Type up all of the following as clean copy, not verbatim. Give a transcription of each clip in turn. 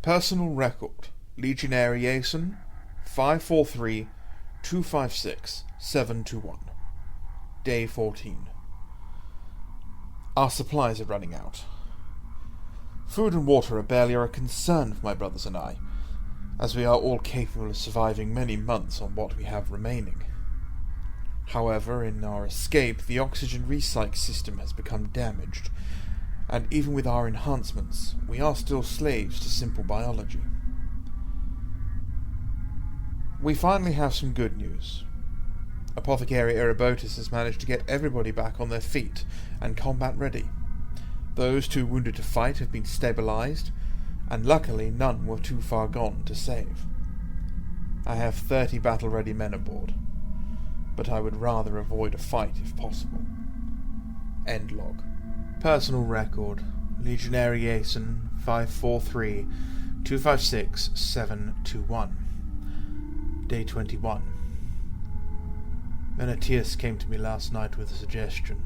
Personal record, Legionnaire Iason, 543-256-721. Day 14. Our supplies are running out. Food and water are barely a concern for my brothers and I, as we are all capable of surviving many months on what we have remaining. However, in our escape, the oxygen recycle system has become damaged, and even with our enhancements, we are still slaves to simple biology. We finally have some good news. Apothecary Erebotus has managed to get everybody back on their feet and combat ready. Those too wounded to fight have been stabilized, and luckily none were too far gone to save. I have 30 battle-ready men aboard, but I would rather avoid a fight if possible. End log. Personal record, Legionnaire Iason, 543-256-721. Day 21. Menetius came to me last night with a suggestion.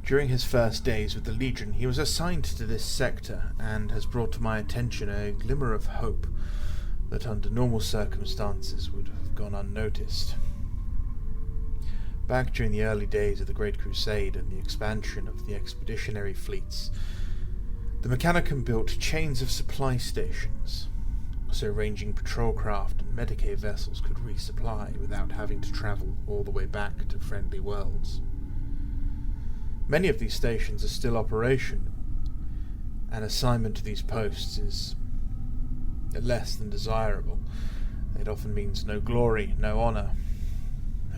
During his first days with the Legion, he was assigned to this sector, and has brought to my attention a glimmer of hope that under normal circumstances would have gone unnoticed. Back during the early days of the Great Crusade and the expansion of the expeditionary fleets, the Mechanicum built chains of supply stations, so ranging patrol craft and Medicae vessels could resupply without having to travel all the way back to friendly worlds. Many of these stations are still operational, and assignment to these posts is less than desirable. It often means no glory, no honour.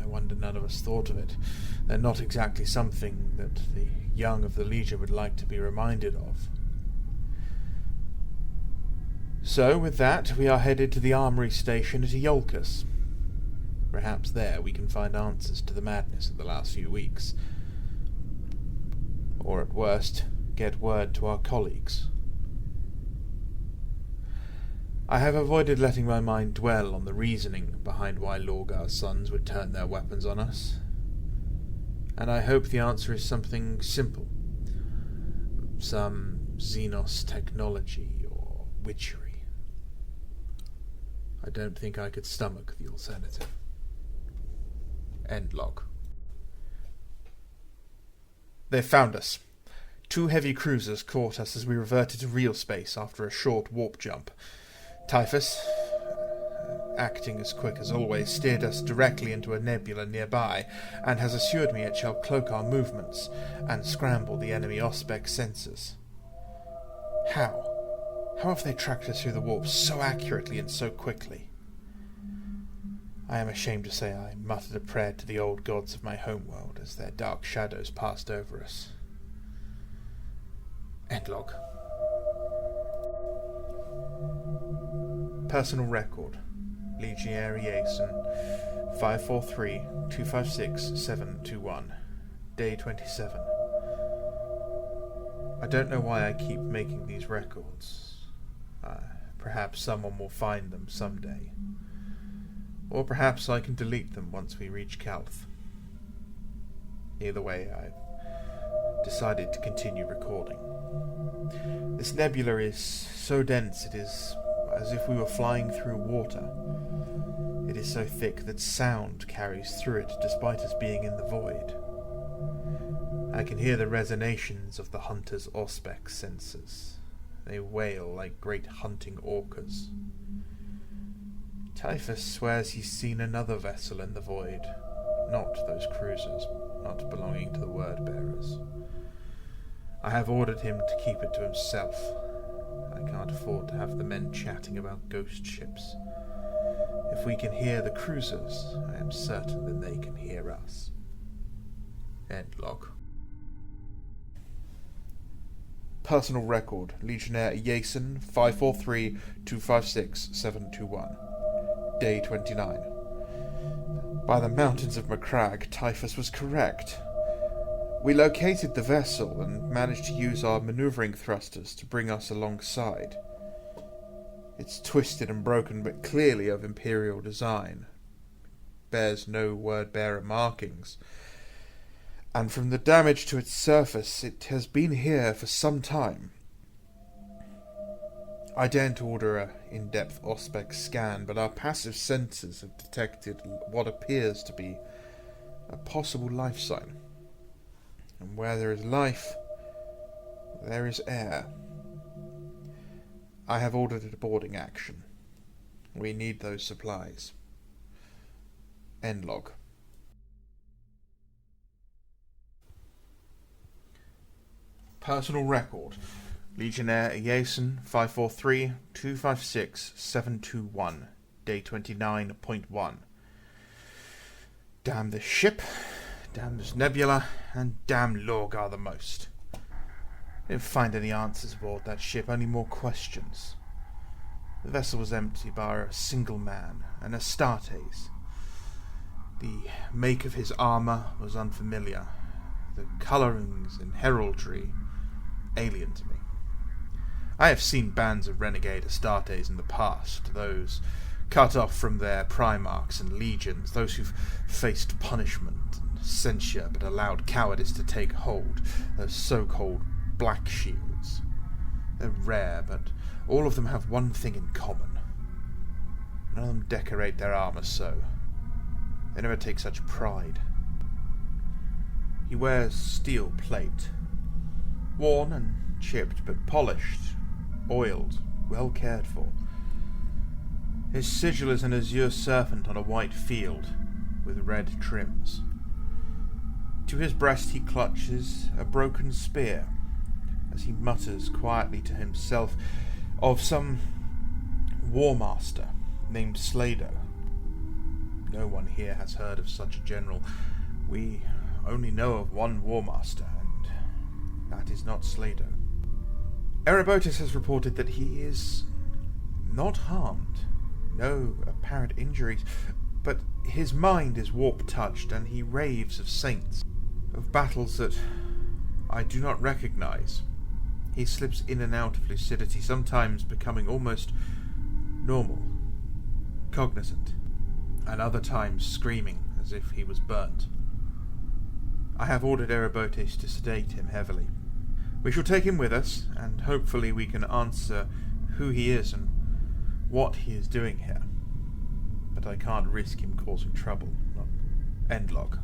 No wonder none of us thought of it. They're not exactly something that the young of the Legion would like to be reminded of. So, with that, we are headed to the armory station at Iolcus. Perhaps there we can find answers to the madness of the last few weeks. Or at worst, get word to our colleagues. I have avoided letting my mind dwell on the reasoning behind why Lorgar's sons would turn their weapons on us, and I hope the answer is something simple. Some Xenos technology or witchery. I don't think I could stomach the alternative. End log. They found us. 2 heavy cruisers caught us as we reverted to real space after a short warp jump. Typhus, acting as quick as always, steered us directly into a nebula nearby, and has assured me it shall cloak our movements and scramble the enemy Auspex sensors. How? How have they tracked us through the warp so accurately and so quickly? I am ashamed to say I muttered a prayer to the old gods of my homeworld as their dark shadows passed over us. End log. Personal record, Legionnaire Iason, 543-256-721. Day 27. I don't know why I keep making these records. Perhaps someone will find them someday. Or perhaps I can delete them once we reach Calth. Either way, I've decided to continue recording. This nebula is so dense it is as if we were flying through water. It is so thick that sound carries through it despite us being in the void. I can hear the resonations of the hunter's Auspex sensors. They wail like great hunting orcas. Typhus swears he's seen another vessel in the void, not those cruisers, not belonging to the Word-Bearers. I have ordered him to keep it to himself. I can't afford to have the men chatting about ghost ships. If we can hear the cruisers, I am certain that they can hear us. End log. Personal record, Legionnaire Iason, 543-256-721. Day 29. By the mountains of Macragge, Typhus was correct. We located the vessel and managed to use our maneuvering thrusters to bring us alongside. It's twisted and broken, but clearly of Imperial design. Bears no word-bearer markings. And from the damage to its surface, it has been here for some time. I daren't order an in-depth Auspex scan, but our passive sensors have detected what appears to be a possible life sign. And where there is life, there is air. I have ordered a boarding action. We need those supplies. End log. Personal record. Legionnaire Iason 543-256-721. Day 29.1. Damn this ship, damn this nebula, and damn Lorgar the most. Didn't find any answers aboard that ship, only more questions. The vessel was empty bar a single man and Astartes. The make of his armour was unfamiliar. The colourings and heraldry alien to me. I have seen bands of renegade Astartes in the past, those cut off from their primarchs and legions, those who've faced punishment and censure but allowed cowardice to take hold, those so-called black shields. They're rare, but all of them have one thing in common. None of them decorate their armour so. They never take such pride. He wears steel plate, worn and chipped but polished, oiled, well cared for. His sigil is an azure serpent on a white field, with red trims. To his breast he clutches a broken spear, as he mutters quietly to himself of some war master named Slader. No one here has heard of such a general. We only know of one war master, and that is not Slader. Erebotus has reported that he is not harmed, no apparent injuries, but his mind is warp-touched, and he raves of saints, of battles that I do not recognize. He slips in and out of lucidity, sometimes becoming almost normal, cognizant, and other times screaming as if he was burnt. I have ordered Erebotus to sedate him heavily. We shall take him with us, and hopefully we can answer who he is and what he is doing here. But I can't risk him causing trouble. End log.